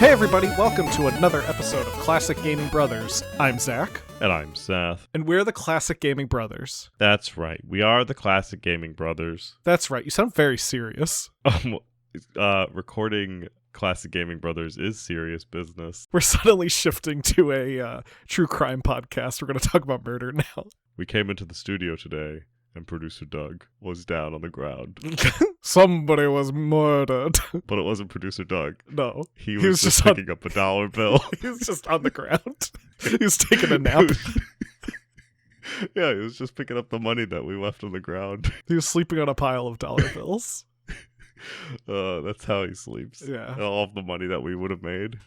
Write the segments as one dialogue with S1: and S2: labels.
S1: Hey everybody, welcome to another episode of Classic Gaming Brothers. I'm Zach.
S2: And I'm Seth.
S1: And we're the Classic Gaming Brothers.
S2: That's right. We are the Classic Gaming Brothers.
S1: That's right. You sound very serious.
S2: Recording Classic Gaming Brothers is serious business.
S1: We're suddenly shifting to a true crime podcast. We're going to talk about murder now.
S2: We came into the studio today, and producer Doug was down on the ground.
S1: Somebody was murdered.
S2: But it wasn't producer Doug.
S1: No.
S2: He was just picking up a dollar bill.
S1: He was just on the ground. He was taking a nap.
S2: Yeah, he was just picking up the money that we left on the ground.
S1: He was sleeping on a pile of dollar bills.
S2: That's how he sleeps.
S1: Yeah.
S2: All of the money that we would have made.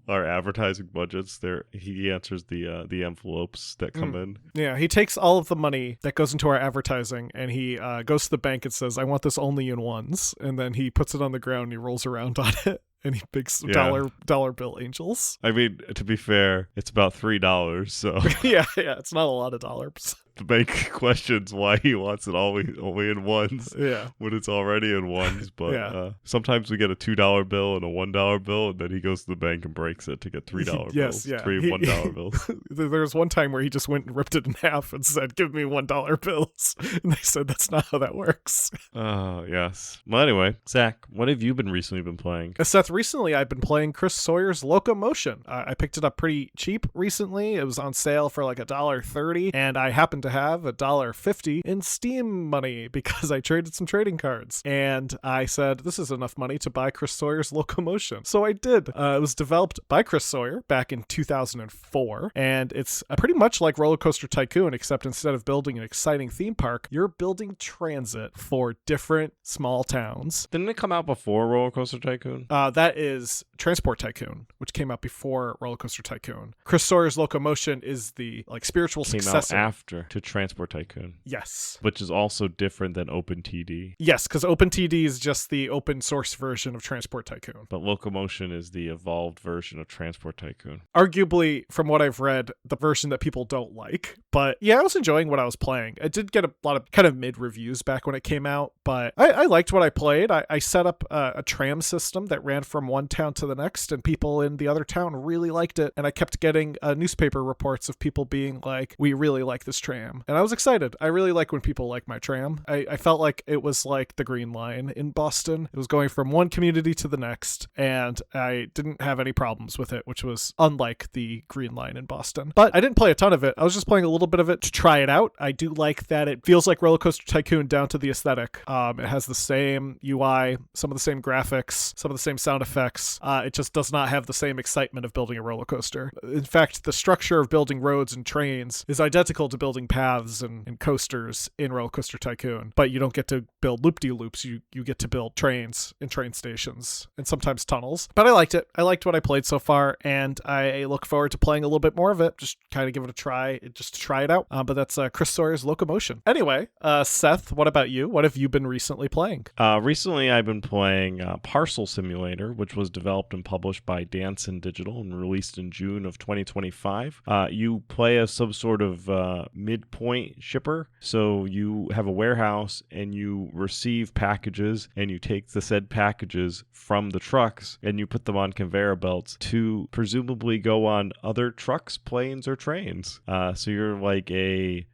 S2: Our advertising budgets, he answers the envelopes that come in.
S1: Yeah, he takes all of the money that goes into our advertising and he goes to the bank and says, I want this only in ones. And then he puts it on the ground and he rolls around on it. And he makes dollar bill angels.
S2: I mean, to be fair, it's about $3, so...
S1: yeah, it's not a lot of dollars.
S2: The bank questions why he wants it only in ones when it's already in ones. But sometimes we get a $2 bill and a $1 bill, and then he goes to the bank and breaks it to get $3 bills. Three $1 bills.
S1: There was one time where he just went and ripped it in half and said, give me $1 bills. And they said, that's not how that works.
S2: Oh, yes. Well, anyway, Zach, what have you recently been playing?
S1: Seth, recently I've been playing Chris Sawyer's Locomotion. I picked it up pretty cheap recently. It was on sale for like $1.30, and I happened to have $1.50 in Steam money because I traded some trading cards. And I said, this is enough money to buy Chris Sawyer's Locomotion. So I did. It was developed by Chris Sawyer back in 2004, and it's pretty much like Roller Coaster Tycoon, except instead of building an exciting theme park, you're building transit for different small towns.
S2: Didn't it come out before Roller Coaster Tycoon?
S1: That is Transport Tycoon, which came out before Roller Coaster Tycoon. Chris Sawyer's Locomotion is the spiritual successor.
S2: Came out after to Transport Tycoon.
S1: Yes.
S2: Which is also different than OpenTD.
S1: Yes, because OpenTD is just the open source version of Transport Tycoon.
S2: But Locomotion is the evolved version of Transport Tycoon.
S1: Arguably, from what I've read, the version that people don't like. But yeah, I was enjoying what I was playing. I did get a lot of kind of mid-reviews back when it came out, but I liked what I played. I set up a tram system that ran from one town to the next, and people in the other town really liked it. And I kept getting newspaper reports of people being like, we really like this tram. And I was excited. I really like when people like my tram. I felt like it was like the Green Line in Boston. It was going from one community to the next, and I didn't have any problems with it, which was unlike the Green Line in Boston. But I didn't play a ton of it. I was just playing a little bit of it to try it out. I do like that it feels like Roller Coaster Tycoon down to the aesthetic. It has the same UI, some of the same graphics, some of the same sound effects. It just does not have the same excitement of building a roller coaster. In fact, the structure of building roads and trains is identical to building paths and coasters in Roller Coaster Tycoon, but you don't get to build loop-de-loops. You get to build trains and train stations and sometimes tunnels. But I liked it. I liked what I played so far, and I look forward to playing a little bit more of it. Just kind of give it a try, just to try it out. But that's Chris Sawyer's Locomotion. Anyway, Seth, what about you? What have you been recently playing?
S2: Recently, I've been playing Parcel Simulator, which was developed and published by Danson Digital and released in June of 2025. You play as some sort of midpoint shipper. So you have a warehouse and you receive packages, and you take the said packages from the trucks and you put them on conveyor belts to presumably go on other trucks, planes, or trains. So you're like a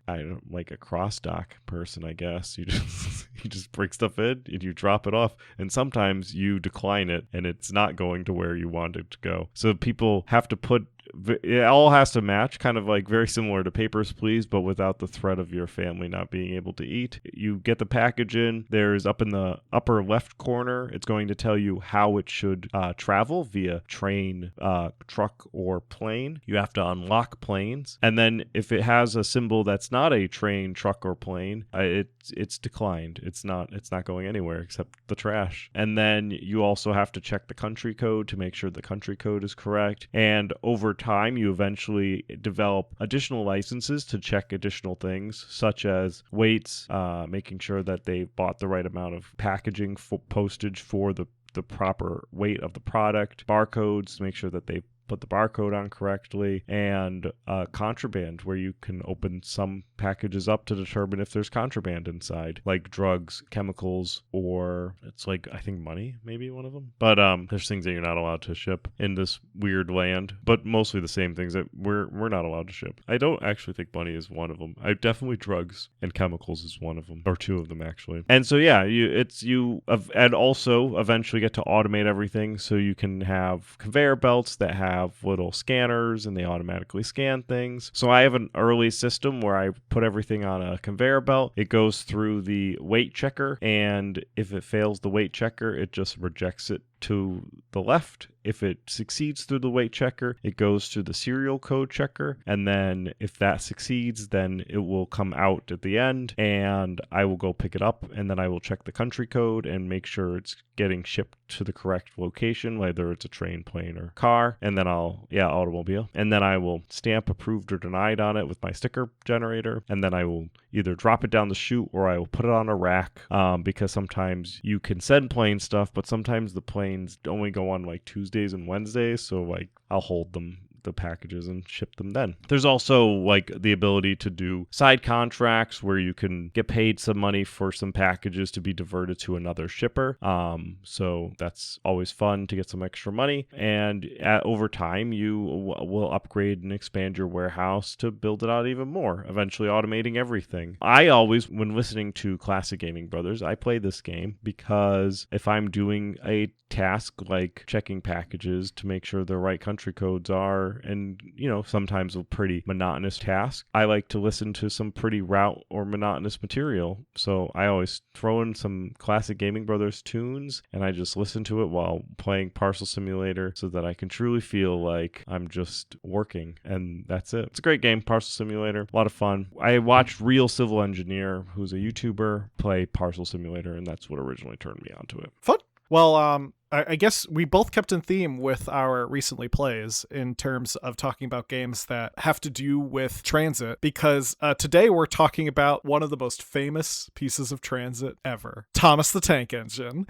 S2: cross dock person, I guess. You just bring stuff in and you drop it off, and sometimes you decline it and it's not going to where you want it to go. So people have to put it all has to match, kind of like very similar to Papers, Please, but without the threat of your family not being able to eat. You get the package in. There's up in the upper left corner, it's going to tell you how it should travel via train, truck, or plane. You have to unlock planes. And then if it has a symbol that's not a train, truck, or plane, it's declined. It's not going anywhere except the trash. And then you also have to check the country code to make sure the country code is correct. And over time, you eventually develop additional licenses to check additional things, such as weights, making sure that they bought the right amount of packaging, postage for the proper weight of the product, barcodes to make sure that they put the barcode on correctly, and contraband, where you can open some packages up to determine if there's contraband inside, like drugs, chemicals, or it's like, I think money, maybe one of them. But there's things that you're not allowed to ship in this weird land, but mostly the same things that we're not allowed to ship. I don't actually think money is one of them. Definitely drugs and chemicals is one of them, or two of them actually. And so yeah, and also eventually get to automate everything, so you can have conveyor belts that have little scanners and they automatically scan things. So I have an early system where I put everything on a conveyor belt. It goes through the weight checker, and if it fails the weight checker, it just rejects it to the left. If it succeeds through the weight checker, it goes to the serial code checker, and then if that succeeds, then it will come out at the end, and I will go pick it up, and then I will check the country code and make sure it's getting shipped to the correct location, whether it's a train, plane, or car, and then automobile, and then I will stamp approved or denied on it with my sticker generator, and then I will either drop it down the chute or I will put it on a rack, because sometimes you can send plane stuff, but sometimes the planes only go on like Tuesdays and Wednesdays, so like I'll hold the packages and ship them then. There's also like the ability to do side contracts where you can get paid some money for some packages to be diverted to another shipper. So that's always fun to get some extra money. And over time, you will upgrade and expand your warehouse to build it out even more, eventually automating everything. I always, when listening to Classic Gaming Brothers, I play this game because if I'm doing a task like checking packages to make sure the right country codes are, and sometimes a pretty monotonous task, I like to listen to some pretty route or monotonous material. So I always throw in some Classic Gaming Brothers tunes and I just listen to it while playing Parcel Simulator so that I can truly feel like I'm just working, and that's it. It's a great game, Parcel Simulator, a lot of fun. I watched Real Civil Engineer, who's a YouTuber, play Parcel Simulator, and that's what originally turned me onto it.
S1: Fun. Well, I guess we both kept in theme with our recently plays in terms of talking about games that have to do with transit, because today we're talking about one of the most famous pieces of transit ever, Thomas the Tank Engine.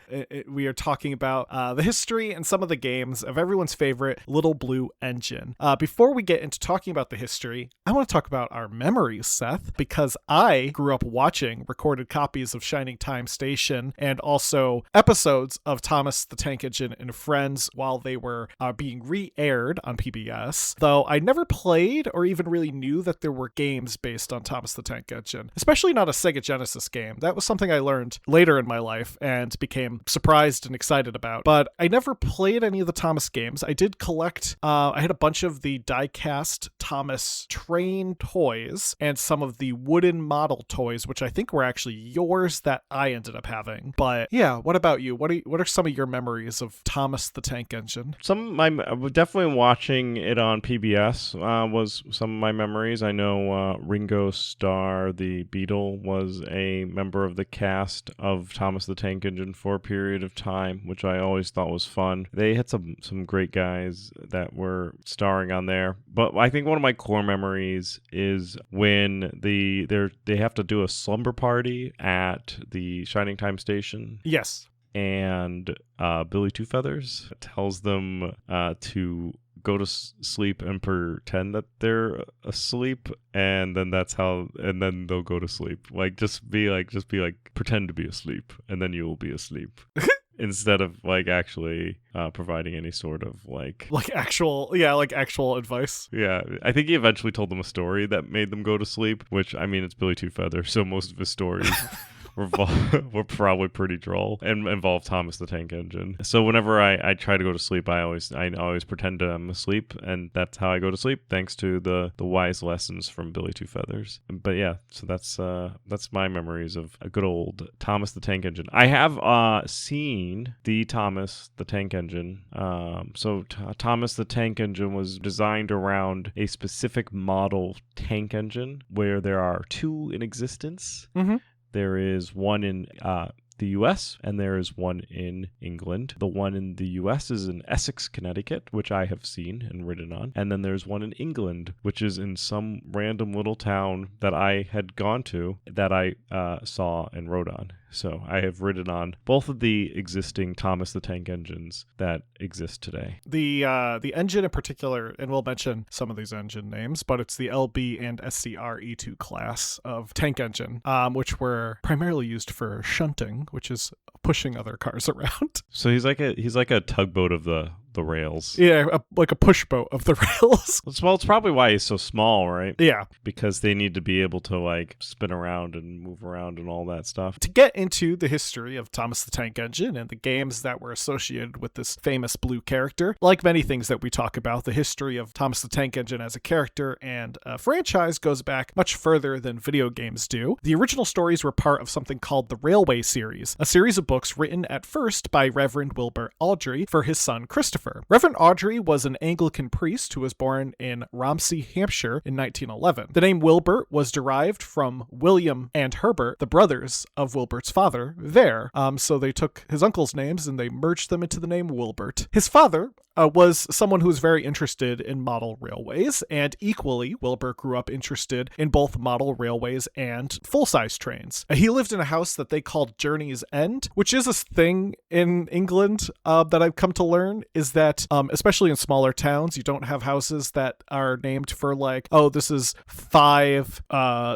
S1: We are talking about the history and some of the games of everyone's favorite Little Blue Engine. Before we get into talking about the history, I want to talk about our memories, Seth, because I grew up watching recorded copies of Shining Time Station and also episodes of Thomas the Tank Engine and Friends while they were being re-aired on PBS, though I never played or even really knew that there were games based on Thomas the Tank Engine, especially not a Sega Genesis game. That was something I learned later in my life and became surprised and excited about, but I never played any of the Thomas games. I did collect, I had a bunch of the die-cast Thomas train toys and some of the wooden model toys, which I think were actually yours that I ended up having. But yeah, what about you? What are some of your memories of Thomas the Tank Engine?
S2: Definitely watching it on PBS was some of my memories. I know Ringo Starr, the Beatle, was a member of the cast of Thomas the Tank Engine for a period of time, which I always thought was fun. They had some great guys that were starring on there. But I think one of my core memories is when they have to do a slumber party at the Shining Time Station.
S1: Yes.
S2: And Billy Two Feathers tells them to go to sleep and pretend that they're asleep, and then then they'll go to sleep. Like just be like pretend to be asleep, and then you will be asleep. Instead of like actually providing any sort of like actual advice. Yeah, I think he eventually told them a story that made them go to sleep, which, I mean, it's Billy Two Feathers, so most of his stories were probably pretty droll and involve Thomas the Tank Engine. So whenever I try to go to sleep, I always pretend I'm asleep, and that's how I go to sleep, thanks to the wise lessons from Billy Two Feathers. But yeah, so that's my memories of a good old Thomas the Tank Engine. I have seen the Thomas the Tank Engine. Thomas the Tank Engine was designed around a specific model tank engine where there are two in existence.
S1: Mm-hmm.
S2: There is one in the U.S. and there is one in England. The one in the U.S. is in Essex, Connecticut, which I have seen and ridden on. And then there's one in England, which is in some random little town that I had gone to that I saw and rode on. So I have ridden on both of the existing Thomas the Tank engines that exist today.
S1: The engine in particular, and we'll mention some of these engine names, but it's the LB and SCR E2 class of tank engine, which were primarily used for shunting, which is pushing other cars around.
S2: So he's like a tugboat of the rails.
S1: Yeah, like a push boat of the rails.
S2: Well, it's probably why he's so small, right?
S1: Yeah.
S2: Because they need to be able to like spin around and move around and all that stuff.
S1: To get into the history of Thomas the Tank Engine and the games that were associated with this famous blue character, like many things that we talk about, the history of Thomas the Tank Engine as a character and a franchise goes back much further than video games do. The original stories were part of something called the Railway series, a series of books written at first by Reverend Wilbur Awdry for his son Christopher. Reverend Awdry was an Anglican priest who was born in Romsey, Hampshire in 1911. The name Wilbert was derived from William and Herbert, the brothers of Wilbert's father, there. So they took his uncle's names and they merged them into the name Wilbert. His father was someone who was very interested in model railways, and equally, Wilbur grew up interested in both model railways and full-size trains. He lived in a house that they called Journey's End, which is a thing in England that I've come to learn, is that, especially in smaller towns, you don't have houses that are named for like, oh, this is 5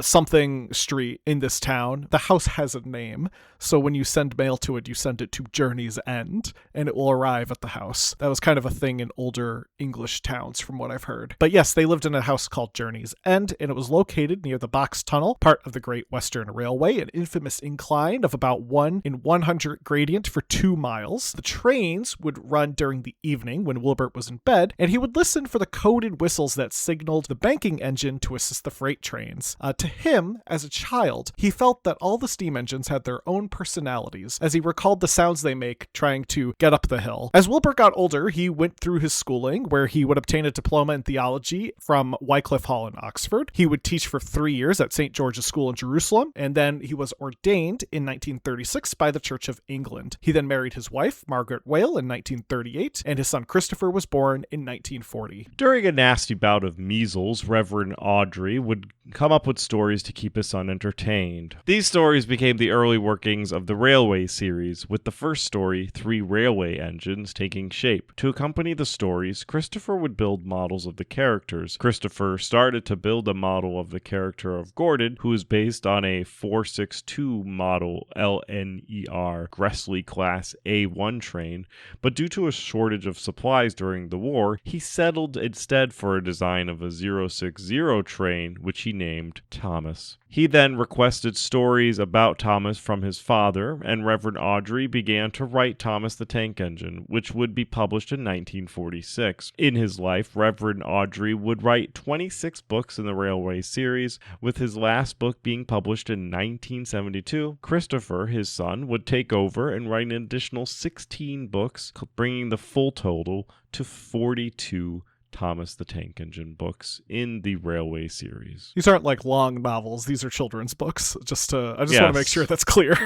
S1: something street in this town. The house has a name, so when you send mail to it, you send it to Journey's End, and it will arrive at the house. That was kind of a thing in older English towns from what I've heard. But yes, they lived in a house called Journey's End, and it was located near the Box Tunnel, part of the Great Western Railway, an infamous incline of about 1 in 100 gradient for 2 miles. The trains would run during the evening when Wilbert was in bed, and he would listen for the coded whistles that signaled the banking engine to assist the freight trains. To him, as a child, he felt that all the steam engines had their own personalities, as he recalled the sounds they make trying to get up the hill. As Wilbert got older, he went through his schooling, where he would obtain a diploma in theology from Wycliffe Hall in Oxford. He would teach for 3 years at St. George's School in Jerusalem, and then he was ordained in 1936 by the Church of England. He then married his wife, Margaret Whale, in 1938, and his son Christopher was born in 1940.
S2: During a nasty bout of measles, Reverend Awdry would come up with stories to keep his son entertained. These stories became the early workings of the Railway series, with the first story, 3 railway engines, taking shape. To accompany the stories, Christopher would build models of the characters. Christopher started to build a model of the character of Gordon, who is based on a 462 model LNER Gressley Class A1 train, but due to a shortage of supplies during the war, he settled instead for a design of a 060 train, which he named Thomas. He then requested stories about Thomas from his father, and Reverend Awdry began to write Thomas the Tank Engine, which would be published in 1946. In his life, Reverend Awdry would write 26 books in the Railway series, with his last book being published in 1972. Christopher, his son, would take over and write an additional 16 books, bringing the full total to 42 Thomas the Tank Engine books in the Railway series.
S1: These aren't like long novels. These are children's books. I just want to make sure that's clear.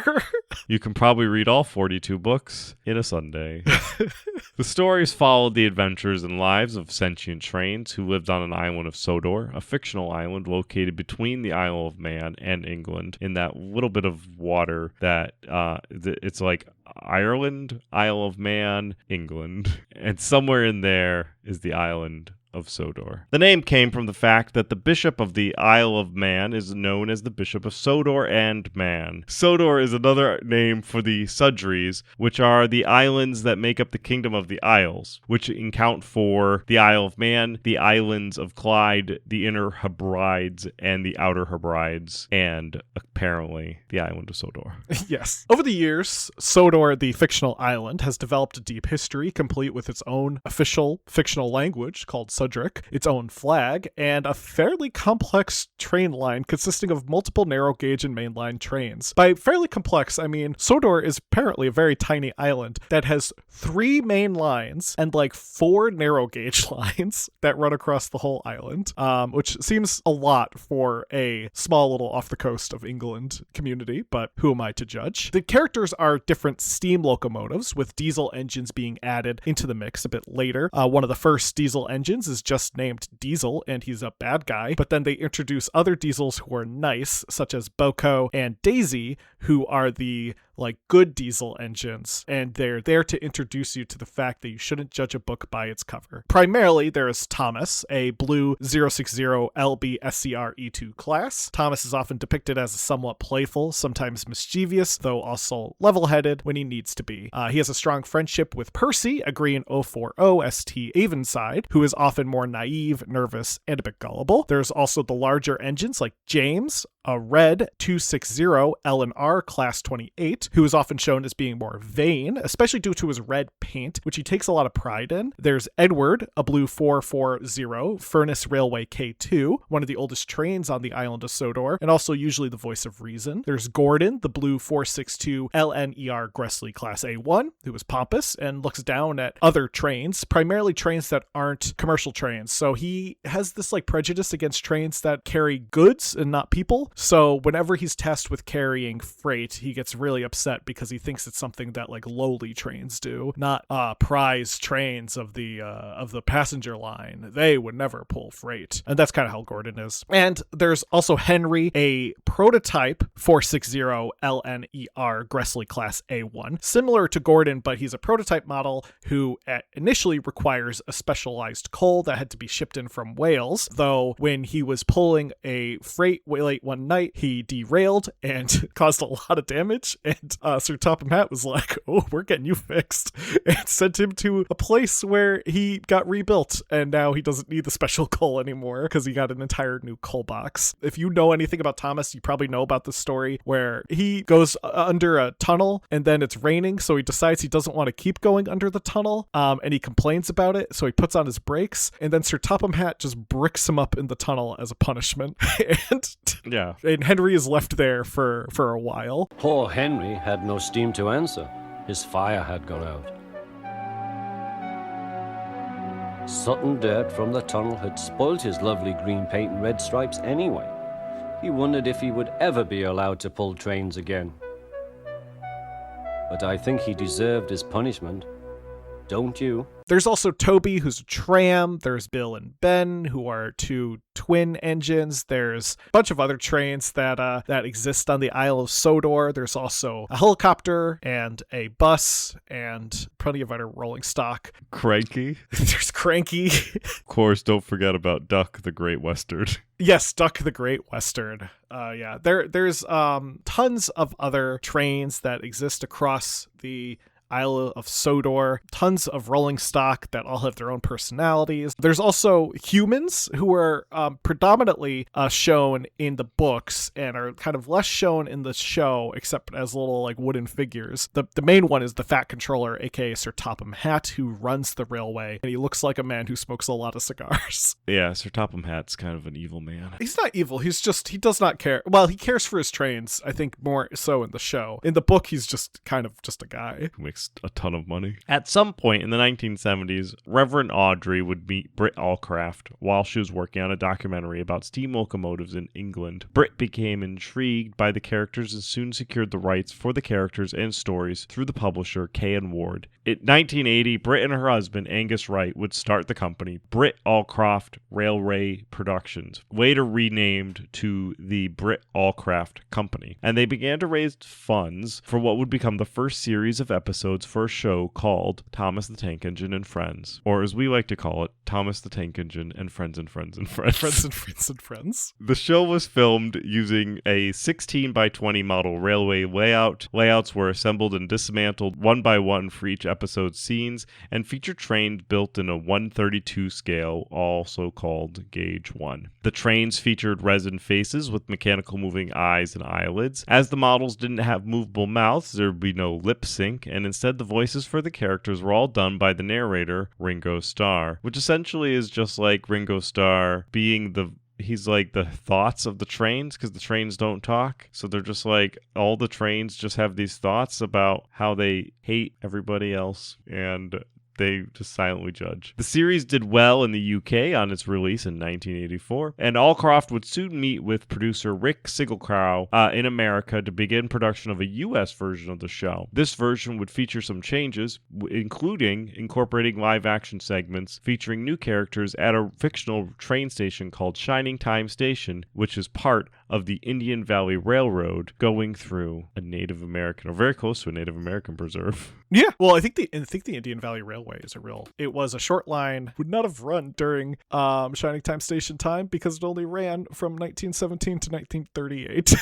S2: You can probably read all 42 books in a Sunday. The stories followed the adventures and lives of sentient trains who lived on an island of Sodor, a fictional island located between the Isle of Man and England, in that little bit of water that it's like Ireland, Isle of Man, England, and somewhere in there is the island of Sodor. The name came from the fact that the bishop of the Isle of Man is known as the Bishop of Sodor and Man. Sodor is another name for the Sudreys, which are the islands that make up the Kingdom of the Isles, which account for the Isle of Man, the islands of Clyde, the Inner Hebrides, and the Outer Hebrides, and apparently the island of Sodor.
S1: Yes. Over the years, Sodor, the fictional island, has developed a deep history, complete with its own official fictional language called Sudric, its own flag, and a fairly complex train line consisting of multiple narrow gauge and mainline trains. By fairly complex, I mean Sodor is apparently a very tiny island that has 3 main lines and like 4 narrow gauge lines that run across the whole island, which seems a lot for a small little off the coast of England community, but who am I to judge? The characters are different steam locomotives, with diesel engines being added into the mix a bit later. One of the first diesel engines is is just named Diesel, and he's a bad guy, but then they introduce other Diesels who are nice, such as Boko and Daisy, who are the good diesel engines, and they're there to introduce you to the fact that you shouldn't judge a book by its cover. Primarily, there is Thomas, a blue 060 LB SCR E2 class. Thomas is often depicted as somewhat playful, sometimes mischievous, though also level-headed when he needs to be. He has a strong friendship with Percy, a green 040 ST Avonside, who is often more naive, nervous, and a bit gullible. There's also the larger engines like James, a red 260 L&R class 28, who is often shown as being more vain, especially due to his red paint, which he takes a lot of pride in. There's Edward, a blue 440 Furnace Railway K2, one of the oldest trains on the island of Sodor, and also usually the voice of reason. There's Gordon, the blue 462 LNER Gressley class A1, who is pompous and looks down at other trains, primarily trains that aren't commercial trains. So he has this prejudice against trains that carry goods and not people. So whenever he's tasked with carrying freight, he gets really upset because he thinks it's something that lowly trains do, not prize trains of the passenger line. They would never pull freight. And that's kind of how Gordon is. And there's also Henry, a prototype 460 LNER Gressley class A1, similar to Gordon, but he's a prototype model who initially requires a specialized coal that had to be shipped in from Wales, though when he was pulling a freight late one night, he derailed and caused a lot of damage, and Sir Topham Hatt was like, oh, we're getting you fixed, and sent him to a place where he got rebuilt, and now he doesn't need the special coal anymore because he got an entire new coal box. If you know anything about Thomas, you probably know about the story where he goes under a tunnel and then it's raining, so he decides he doesn't want to keep going under the tunnel, and he complains about it, so he puts on his brakes, and then Sir Topham Hatt just bricks him up in the tunnel as a punishment. And Henry is left there for a while.
S3: Poor Henry had no steam to answer. His fire had gone out. Sudden dirt from the tunnel had spoilt his lovely green paint and red stripes anyway. He wondered if he would ever be allowed to pull trains again. But I think he deserved his punishment. Don't you?
S1: There's also Toby, who's a tram. There's Bill and Ben, who are two twin engines. There's a bunch of other trains that exist on the Isle of Sodor. There's also a helicopter and a bus and plenty of other rolling stock.
S2: Cranky.
S1: There's Cranky.
S2: Of course, don't forget about Duck the Great Western.
S1: Yes, Duck the Great Western. There's tons of other trains that exist across the Isle of Sodor, tons of rolling stock that all have their own personalities. There's also humans who are predominantly shown in the books and are kind of less shown in the show, except as little wooden figures. The main one is the Fat Controller, aka Sir Topham Hatt, who runs the railway, and he looks like a man who smokes a lot of cigars.
S2: Yeah, Sir Topham Hatt's kind of an evil man.
S1: He's not evil, he does not care. Well, he cares for his trains, I think more so in the show. In the book, he's just a guy.
S2: Makes a ton of money. At some point in the 1970s, Reverend Audrey would meet Britt Allcraft while she was working on a documentary about steam locomotives in England. Britt became intrigued by the characters and soon secured the rights for the characters and stories through the publisher K&W Ward. In 1980, Britt and her husband, Angus Wright, would start the company, Britt Allcraft Railway Productions, later renamed to the Britt Allcraft Company. And they began to raise funds for what would become the first series of episodes for a show called Thomas the Tank Engine and Friends, or as we like to call it, Thomas the Tank Engine and Friends and Friends and Friends.
S1: Friends and Friends and Friends.
S2: The show was filmed using a 16 by 20 model railway layout. Layouts were assembled and dismantled one by one for each episode's scenes, and featured trains built in a 132 scale, also called Gauge 1. The trains featured resin faces with mechanical moving eyes and eyelids. As the models didn't have movable mouths, there would be no lip sync, and instead the voices for the characters were all done by the narrator, Ringo Starr, which essentially is just like Ringo Starr being he's the thoughts of the trains, because the trains don't talk. So they're just all the trains just have these thoughts about how they hate everybody else, and They just silently judge. The series did well in the UK on its release in 1984, and Allcroft would soon meet with producer Rick Siggelkow in America to begin production of a US version of the show. This version would feature some changes, including incorporating live-action segments featuring new characters at a fictional train station called Shining Time Station, which is part of the Indian Valley Railroad going through a Native American, or very close to a Native American preserve.
S1: Yeah, well, I think the Indian Valley Railway is it was a short line, would not have run during Shining Time Station time because it only ran from 1917 to 1938.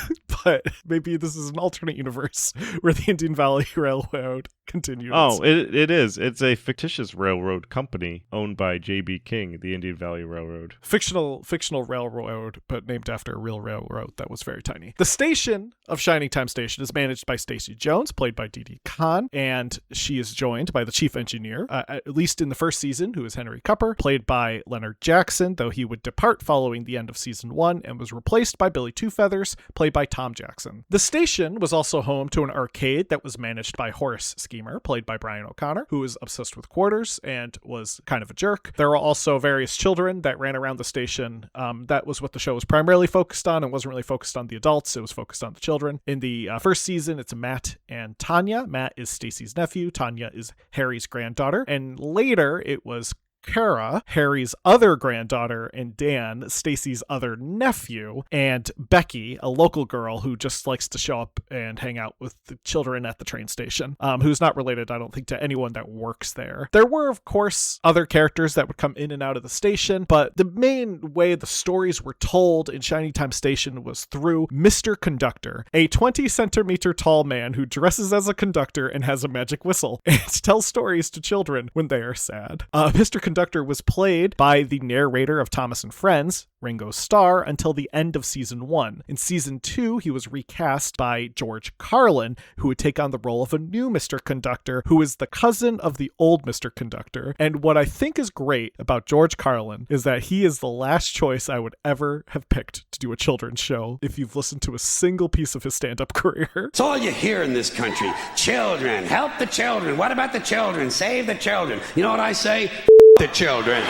S1: But maybe this is an alternate universe where the Indian Valley Railroad continues.
S2: Oh, it is. It's a fictitious railroad company owned by J.B. King, the Indian Valley Railroad.
S1: Fictional railroad, but named after a real railroad that was very tiny. The station of Shining Time Station is managed by Stacey Jones, played by Dee Dee Khan, and she is joined by the chief engineer, at least in the first season, who is Henry Cupper, played by Leonard Jackson, though he would depart following the end of season 1 and was replaced by Billy Two Feathers, played by Tom Jackson. The station was also home to an arcade that was managed by Horace Schemer, played by Brian O'Connor, who was obsessed with quarters and was kind of a jerk. There were also various children that ran around the station. That was what the show was primarily focused on, and wasn't really focused on the adults. It was focused on the children. In the first season, it's Matt and Tanya. Matt is Stacy's nephew. Tanya is Harry's granddaughter. And later, it was Kara, Harry's other granddaughter, and Dan, Stacy's other nephew, and Becky, a local girl who just likes to show up and hang out with the children at the train station, who's not related, I don't think, to anyone that works there. There were, of course, other characters that would come in and out of the station, but the main way the stories were told in Shining Time Station was through Mr. Conductor, a 20-centimeter tall man who dresses as a conductor and has a magic whistle, and tells stories to children when they are sad. Mr. Conductor was played by the narrator of Thomas and Friends, Ringo Starr, until the end of season 1. In season 2, he was recast by George Carlin, who would take on the role of a new Mr. Conductor, who is the cousin of the old Mr. Conductor. And what I think is great about George Carlin is that he is the last choice I would ever have picked to do a children's show if you've listened to a single piece of his stand-up career.
S4: It's all you hear in this country. Children, help the children. What about the children? Save the children. You know what I say? The children.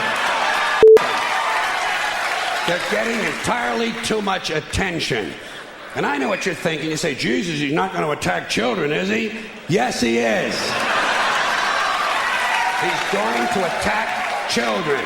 S4: They're getting entirely too much attention. And I know what you're thinking. You say, Jesus, he's not going to attack children, is he? Yes, he is. He's going to attack children.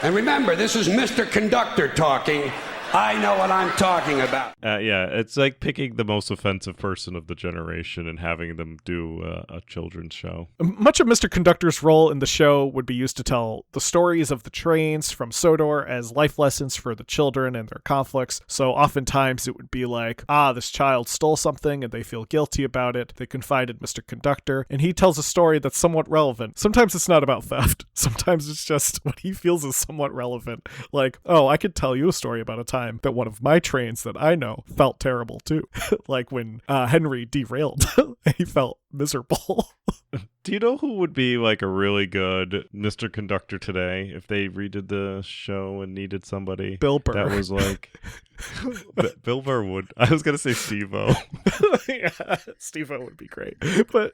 S4: And remember, this is Mr. Conductor talking. I know what I'm talking about.
S2: Yeah, it's like picking the most offensive person of the generation and having them do a children's show.
S1: Much of Mr. Conductor's role in the show would be used to tell the stories of the trains from Sodor as life lessons for the children and their conflicts. So oftentimes it would be like, this child stole something and they feel guilty about it. They confide in Mr. Conductor, and he tells a story that's somewhat relevant. Sometimes it's not about theft. Sometimes it's just what he feels is somewhat relevant. Like, I could tell you a story about a time that one of my trains that I know felt terrible too. Like when Henry derailed, he felt miserable.
S2: Do you know who would be like a really good Mr. Conductor today if they redid the show and needed somebody?
S1: Bill Burr.
S2: That was like... Bill Burr would... I was going to say Steve-O.
S1: Yeah, Steve-O would be great. But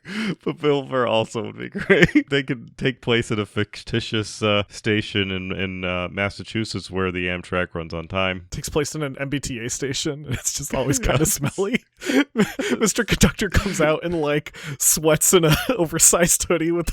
S2: Bill Burr also would be great. They could take place at a fictitious station in Massachusetts where the Amtrak runs on time.
S1: Takes place in an MBTA station, and it's just always kind of smelly. Mr. Conductor comes out in like sweats and an oversized hoodie with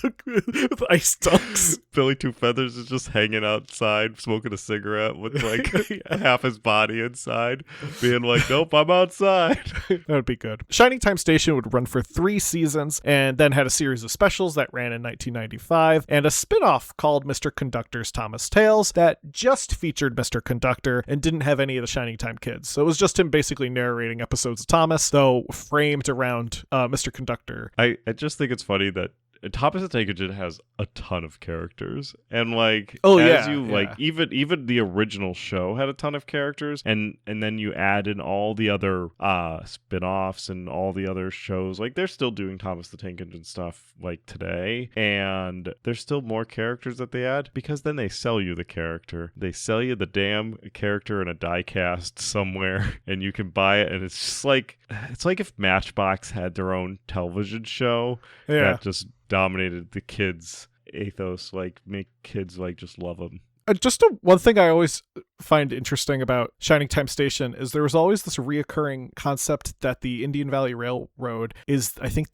S1: ice dunks.
S2: Billy Two Feathers is just hanging outside smoking a cigarette with like half his body inside, being like, nope, I'm outside.
S1: That would be good. Shining Time Station would run for 3 seasons and then had a series of specials that ran in 1995 and a spin-off called Mr. Conductor's Thomas Tales that just featured Mr. Conductor and didn't have any of the Shining Time kids. So it was just him basically narrating episodes of Thomas, though framed around Mr. Conductor.
S2: I just think it's funny that Thomas the Tank Engine has a ton of characters, and like even the original show had a ton of characters, and then you add in all the other spin-offs and all the other shows. Like they're still doing Thomas the Tank Engine stuff like today, and there's still more characters that they add because then they sell you the character. They sell you the damn character in a die cast somewhere, and you can buy it, and it's just like if Matchbox had their own television show that just dominated the kids ethos, like make kids like just love them.
S1: One thing I always find interesting about Shining Time Station is there was always this reoccurring concept that the Indian Valley Railroad is, I think,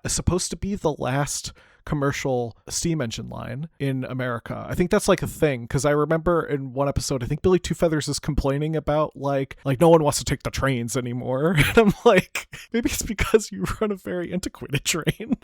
S1: supposed to be the last commercial steam engine line in America. I think that's like a thing, because I remember in one episode, I think Billy Two Feathers is complaining about like no one wants to take the trains anymore. And I'm like, maybe it's because you run a very antiquated train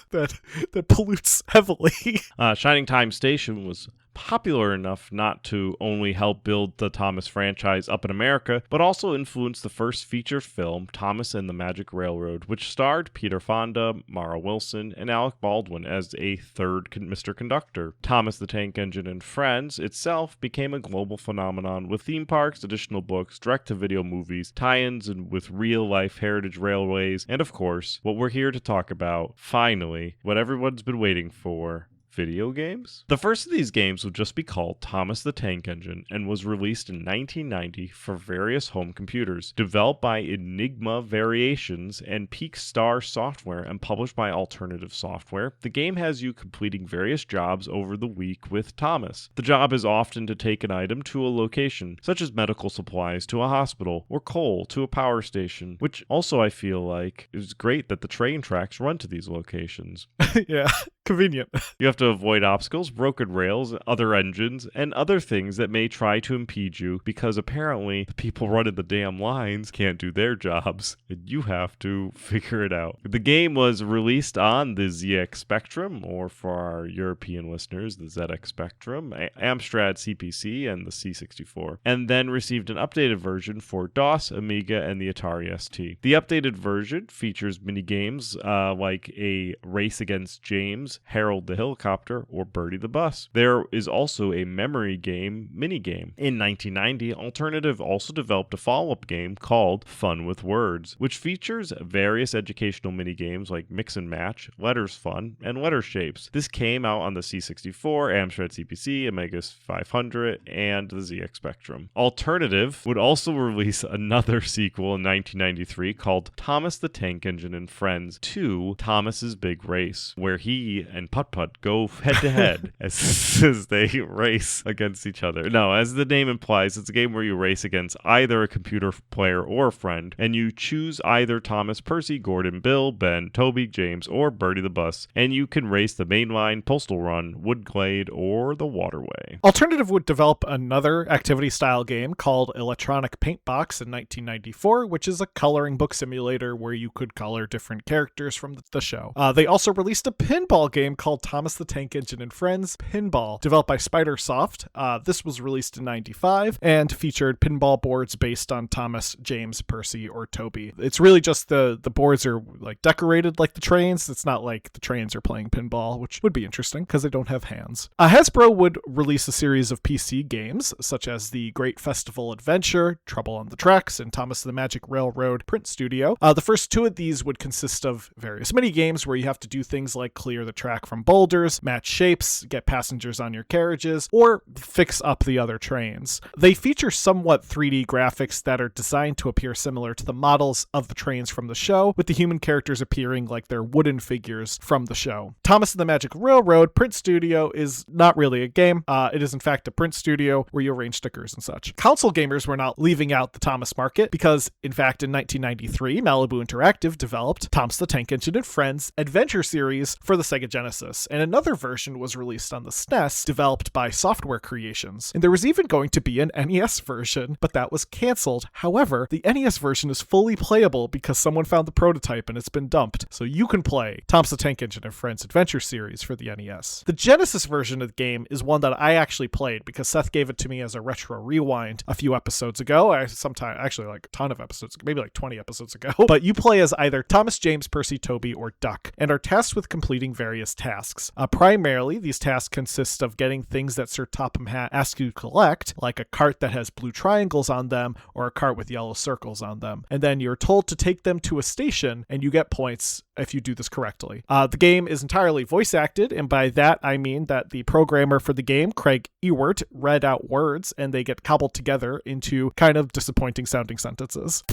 S1: that pollutes heavily.
S2: Shining Time Station was popular enough not to only help build the Thomas franchise up in America, but also influenced the first feature film, Thomas and the Magic Railroad, which starred Peter Fonda, Mara Wilson, and Alec Baldwin as a third Mr. Conductor. Thomas the Tank Engine and Friends itself became a global phenomenon with theme parks, additional books, direct-to-video movies, tie-ins and with real-life heritage railways, and of course, what we're here to talk about, finally, what everyone's been waiting for, video games? The first of these games would just be called Thomas the Tank Engine and was released in 1990 for various home computers, developed by Enigma Variations and Peak Star Software and published by Alternative Software. The game has you completing various jobs over the week with Thomas. The job is often to take an item to a location, such as medical supplies to a hospital or coal to a power station, which also I feel like is great that the train tracks run to these locations.
S1: Yeah, convenient.
S2: You have to avoid obstacles, broken rails, other engines, and other things that may try to impede you because apparently the people running the damn lines can't do their jobs and you have to figure it out. The game was released on the ZX Spectrum, or for our European listeners, the ZX Spectrum, Amstrad CPC, and the C64, and then received an updated version for DOS, Amiga, and the Atari ST. The updated version features mini-games like a race against James, Harold the Helicopter, or Birdie the Bus. There is also a memory game minigame. In 1990, Alternative also developed a follow-up game called Fun with Words, which features various educational minigames like Mix and Match, Letters Fun, and Letter Shapes. This came out on the C64, Amstrad CPC, Amiga 500, and the ZX Spectrum. Alternative would also release another sequel in 1993 called Thomas the Tank Engine and Friends 2, Thomas's Big Race, where he and Putt-Putt go head-to-head as they race against each other. No, as the name implies, it's a game where you race against either a computer player or a friend, and you choose either Thomas, Percy, Gordon, Bill, Ben, Toby, James, or Birdie the Bus, and you can race the main line, Postal Run, Woodglade, or the Waterway.
S1: Alternative would develop another activity-style game called Electronic Paint Box in 1994, which is a coloring book simulator where you could color different characters from the show. They also released a pinball game called Thomas the Tank Engine and Friends Pinball, developed by Spidersoft. This was released in 95 and featured pinball boards based on Thomas, James, Percy, or Toby. It's really just the boards are like decorated like the trains. It's not like the trains are playing pinball, which would be interesting because they don't have hands. Hasbro would release a series of PC games such as the Great Festival Adventure, Trouble on the Tracks, and Thomas the Magic Railroad Print Studio. The first two of these would consist of various mini games where you have to do things like clear the track from boulders, match shapes, get passengers on your carriages, or fix up the other trains. They feature somewhat 3D graphics that are designed to appear similar to the models of the trains from the show, with the human characters appearing like they're wooden figures from the show. Thomas and the Magic Railroad Print Studio is not really a game. It is in fact a print studio where you arrange stickers and such. Console gamers were not leaving out the Thomas market because, in fact, in 1993, Malibu Interactive developed Thomas the Tank Engine and Friends Adventure Series for the Sega Genesis, and another version was released on the SNES, developed by Software Creations. And there was even going to be an NES version, but that was canceled. However, the NES version is fully playable because someone found the prototype and it's been dumped, so you can play Thomas the Tank Engine and Friends Adventure Series for the NES. The Genesis version of the game is one that I actually played because Seth gave it to me as a retro rewind a few episodes ago. Actually like a ton of episodes, maybe like 20 episodes ago. But you play as either Thomas, James, Percy, Toby, or Duck, and are tasked with completing various tasks. Primarily, these tasks consist of getting things that Sir Topham Hatt asks you to collect, like a cart that has blue triangles on them or a cart with yellow circles on them. And then you're told to take them to a station, and you get points if you do this correctly. The game is entirely voice acted, and by that I mean that the programmer for the game, Craig Ewert, read out words and they get cobbled together into kind of disappointing sounding sentences.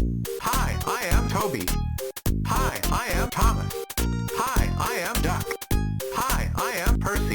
S5: Hi, I am Toby. Hi, I am Thomas. Hi, I am Duck. Hi, I am Percy.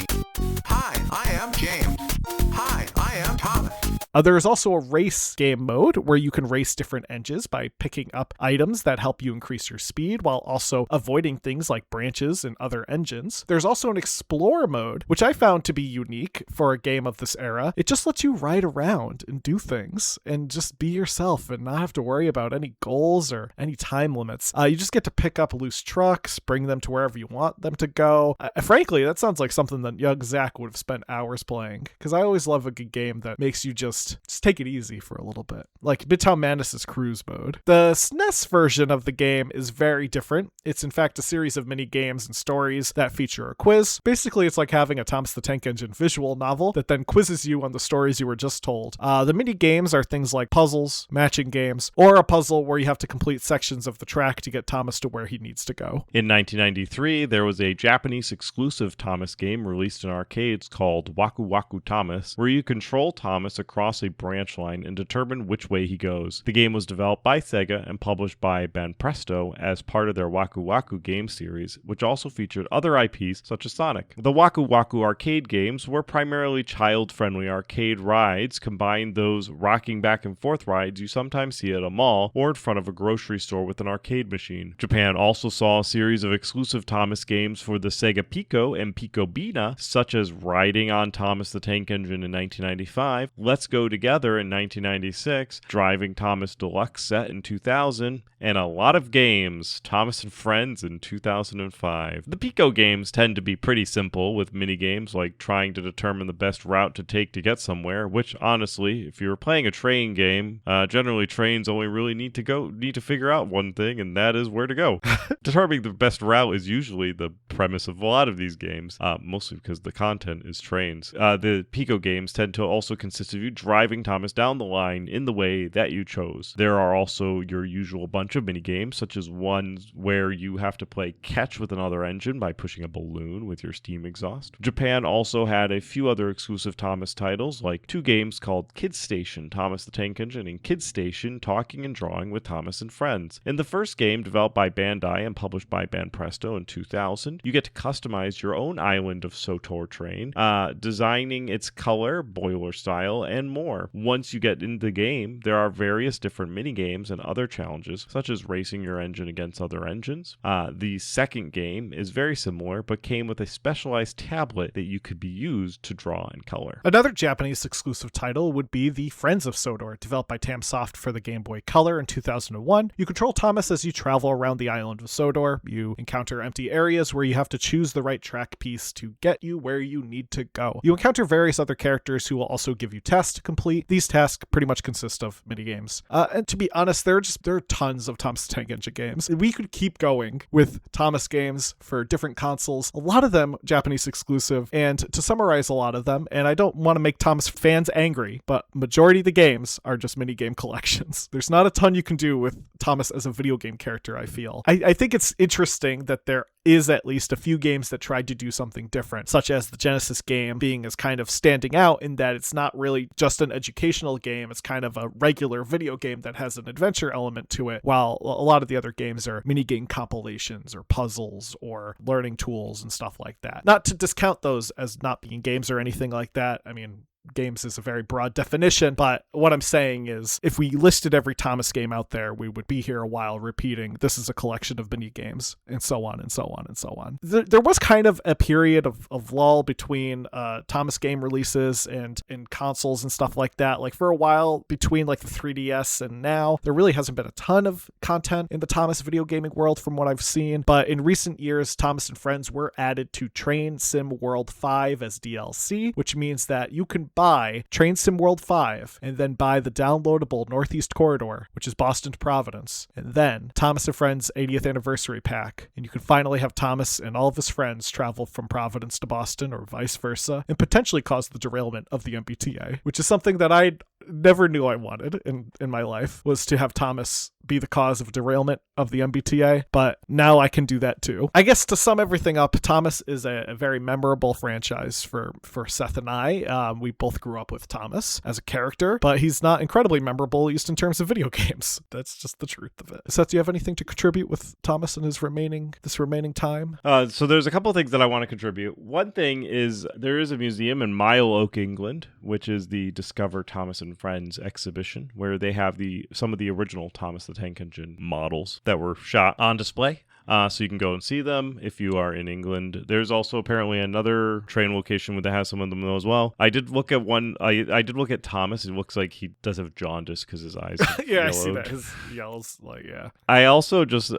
S1: There is also a race game mode where you can race different engines by picking up items that help you increase your speed while also avoiding things like branches and other engines. There's also an explore mode, which I found to be unique for a game of this era. It just lets you ride around and do things and just be yourself and not have to worry about any goals or any time limits. You just get to pick up loose trucks, bring them to wherever you want them to go. Frankly, that sounds like something that young Zach would have spent hours playing, because I always love a good game that makes you just take it easy for a little bit, like Midtown Madness's cruise mode. The SNES version of the game is very different. It's in fact a series of mini games and stories that feature a quiz. Basically, it's like having a Thomas the Tank Engine visual novel that then quizzes you on the stories you were just told. The mini games are things like puzzles, matching games, or a puzzle where you have to complete sections of the track to get Thomas to where he needs to go.
S2: In 1993, there was a Japanese exclusive Thomas game released in arcades called Waku Waku Thomas, where you control Thomas across a branch line and determine which way he goes. The game was developed by Sega and published by Banpresto as part of their Waku Waku game series, which also featured other IPs such as Sonic. The Waku Waku arcade games were primarily child-friendly arcade rides, combined those rocking back and forth rides you sometimes see at a mall or in front of a grocery store with an arcade machine. Japan also saw a series of exclusive Thomas games for the Sega Pico and Pico Bina, such as Riding on Thomas the Tank Engine in 1995, Let's Go Together in 1996, Driving Thomas Deluxe Set in 2000, and a lot of games, Thomas and Friends in 2005. The Pico games tend to be pretty simple, with mini games like trying to determine the best route to take to get somewhere, which honestly, if you're playing a train game, generally trains only really need to figure out one thing, and that is where to go. Determining the best route is usually the premise of a lot of these games, mostly because the content is trains. The Pico games tend to also consist of you driving Thomas down the line in the way that you chose. There are also your usual bunch of mini games, such as ones where you have to play catch with another engine by pushing a balloon with your steam exhaust. Japan also had a few other exclusive Thomas titles, like two games called Kids Station, Thomas the Tank Engine, and Kids Station, Talking and Drawing with Thomas and Friends. In the first game, developed by Bandai and published by Banpresto in 2000, you get to customize your own island of Sotor train, designing its color, boiler style, and more. Once you get into the game, there are various different mini games and other challenges, such as racing your engine against other engines. The second game is very similar, but came with a specialized tablet that you could be used to draw and color.
S1: Another Japanese exclusive title would be the Friends of Sodor, developed by Tamsoft for the Game Boy Color in 2001. You control Thomas as you travel around the island of Sodor. You encounter empty areas where you have to choose the right track piece to get you where you need to go. You encounter various other characters who will also give you tasks to complete. These tasks pretty much consist of minigames. And to be honest, there are tons of Thomas the Tank Engine games. We could keep going with Thomas games for different consoles, a lot of them Japanese exclusive, and to summarize a lot of them, and I don't want to make Thomas fans angry, but majority of the games are just minigame collections. There's not a ton you can do with Thomas as a video game character, I feel. I think it's interesting that there is at least a few games that tried to do something different, such as the Genesis game being as kind of standing out in that it's not really just an educational game, it's kind of a regular video game that has an adventure element to it, while a lot of the other games are minigame compilations or puzzles or learning tools and stuff like that. Not to discount those as not being games or anything like that. I mean, games is a very broad definition, but what I'm saying is if we listed every Thomas game out there, we would be here a while repeating this is a collection of mini games, and so on and so on and so on. There was kind of a period of lull between Thomas game releases and consoles and stuff like that. Like for a while between like the 3DS and now, there really hasn't been a ton of content in the Thomas video gaming world from what I've seen, but in recent years, Thomas and Friends were added to Train Sim World 5 as DLC, which means that you can buy Train Sim World 5 and then buy the downloadable Northeast Corridor, which is Boston to Providence, and then Thomas and Friends 80th Anniversary Pack, and you can finally have Thomas and all of his friends travel from Providence to Boston or vice versa, and potentially cause the derailment of the MBTA, which is something that I never knew I wanted in my life, was to have Thomas be the cause of derailment of the MBTA, but now I can do that too. I guess to sum everything up, Thomas is a very memorable franchise for Seth and I. We both grew up with Thomas as a character, but he's not incredibly memorable, at least in terms of video games. That's just the truth of it. Seth, do you have anything to contribute with Thomas and this remaining time?
S2: So there's a couple of things that I want to contribute. One thing is there is a museum in Mile Oak, England, which is the Discover Thomas and and Friends exhibition, where they have some of the original Thomas the Tank Engine models that were shot on display. So you can go and see them if you are in England. There's also apparently another train location that has some of them as well. I did look at one. I did look at Thomas. It looks like he does have jaundice because his eyes have
S1: Yeah,
S2: yellowed.
S1: I see that. His yells, like, yeah.
S2: I also just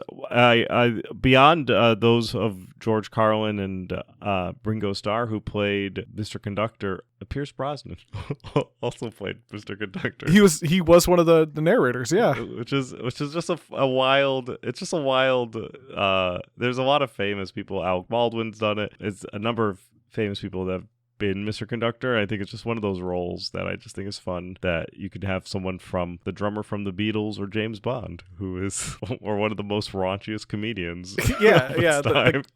S2: beyond those of George Carlin and Ringo Starr, who played Mr. Conductor, Pierce Brosnan also played Mr. Conductor.
S1: He was one of the narrators, yeah.
S2: Which is just a wild. It's just a wild. There's a lot of famous people. Alec Baldwin's done it. It's a number of famous people that have been Mr. Conductor. I think it's just one of those roles that I just think is fun, that you could have someone from the drummer from the Beatles or James Bond, who is or one of the most raunchiest comedians.
S1: Yeah,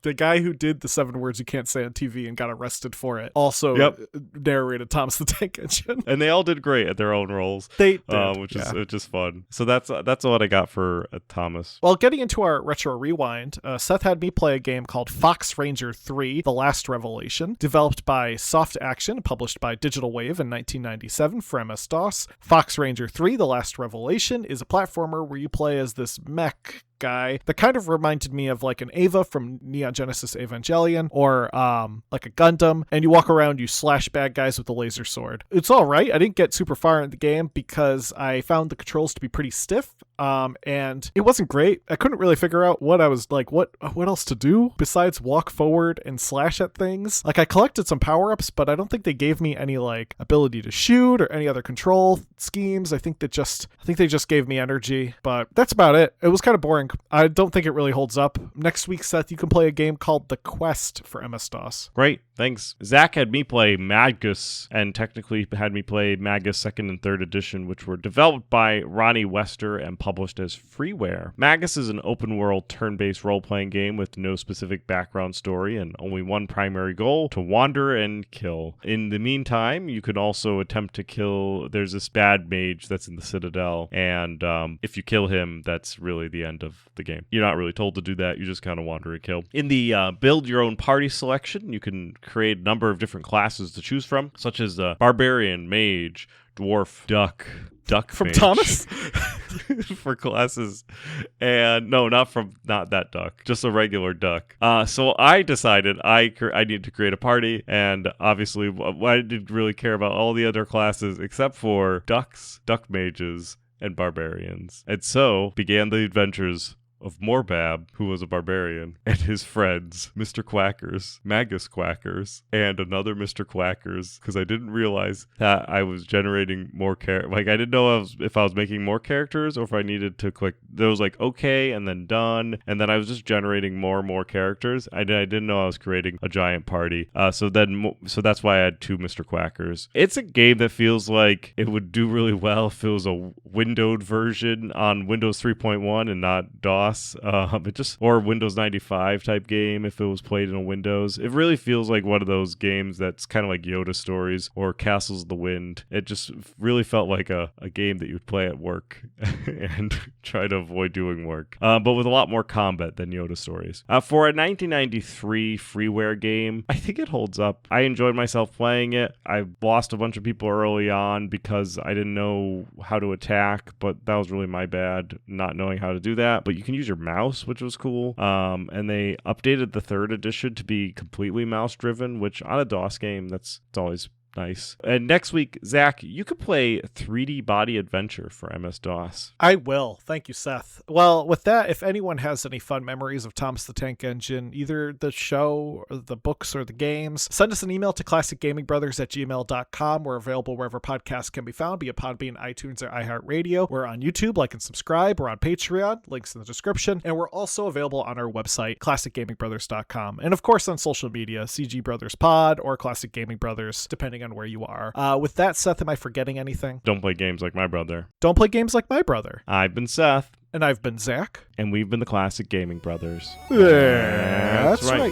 S1: the guy who did the 7 words you can't say on TV and got arrested for it also narrated Thomas the Tank Engine.
S2: And they all did great at their own roles.
S1: They did,
S2: which is fun. So that's what I got for Thomas.
S1: Well, getting into our retro rewind, Seth had me play a game called Fox Ranger 3: The Last Revelation, developed by Soft Action, published by Digital Wave in 1997 for MS-DOS. Fox Ranger 3: The Last Revelation is a platformer where you play as this mech guy that kind of reminded me of like an Ava from Neon Genesis Evangelion, or like a Gundam, and you walk around, you slash bad guys with a laser sword. It's all right. I didn't get super far in the game because I found the controls to be pretty stiff, and it wasn't great. I couldn't really figure out what I was like, what else to do besides walk forward and slash at things. Like, I collected some power-ups, but I don't think they gave me any like ability to shoot or any other control schemes. I think they just gave me energy, but that's about it. It was kind of boring. I don't think it really holds up. Next week, Seth, you can play a game called The Quest for MS-DOS.
S2: Great, thanks. Zach had me play Magus, and technically had me play Magus 2nd and 3rd edition, which were developed by Ronnie Wester and published as freeware. Magus is an open-world turn-based role-playing game with no specific background story and only one primary goal: to wander and kill. In the meantime, you could also attempt to kill... There's this bad mage that's in the Citadel, and if you kill him, that's really the end of the game. You're not really told to do that. You just kind of wander and kill. In the build your own party selection, you can create a number of different classes to choose from, such as barbarian, mage, dwarf, duck
S1: from
S2: mage.
S1: Thomas
S2: for classes. And no, not that duck, just a regular duck. So I decided I needed to create a party, and obviously I didn't really care about all the other classes except for ducks, duck mages, and barbarians. And so began the adventures of Morbab, who was a barbarian, and his friends, Mr. Quackers, Magus Quackers, and another Mr. Quackers, because I didn't realize that I was generating more I didn't know if I was making more characters, or if I needed to click. There was like okay and then done, and then I was just generating more and more characters. I didn't know I was creating a giant party. So that's why I had 2 Mr. Quackers. It's a game that feels like it would do really well if it was a windowed version on Windows 3.1 and not DOS. Or Windows 95 type game if it was played in a Windows. It really feels like one of those games that's kind of like Yoda Stories or Castles of the Wind. It just really felt like a game that you would play at work and try to avoid doing work, but with a lot more combat than Yoda Stories. For a 1993 freeware game, I think it holds up. I enjoyed myself playing it. I lost a bunch of people early on because I didn't know how to attack, but that was really my bad, not knowing how to do that. But you can use your mouse, which was cool. And they updated the 3rd edition to be completely mouse driven, which on a DOS game, it's always nice. And next week, Zach, you could play 3D Body Adventure for MS-DOS.
S1: I will. Thank you, Seth. Well, with that, if anyone has any fun memories of Thomas the Tank Engine, either the show or the books or the games, send us an email to classicgamingbrothers@gmail.com. We're available wherever podcasts can be found, be it Podbean, iTunes, or iHeartRadio. We're on YouTube, like and subscribe. We're on Patreon, links in the description. And we're also available on our website, classicgamingbrothers.com. And of course on social media, CG Brothers Pod or Classic Gaming Brothers, depending on where you are. With that, Seth, am I forgetting anything?
S2: Don't play games like my brother.
S1: Don't play games like my brother.
S2: I've been Seth.
S1: And I've been Zach.
S2: And we've been the Classic Gaming Brothers.
S1: That's right.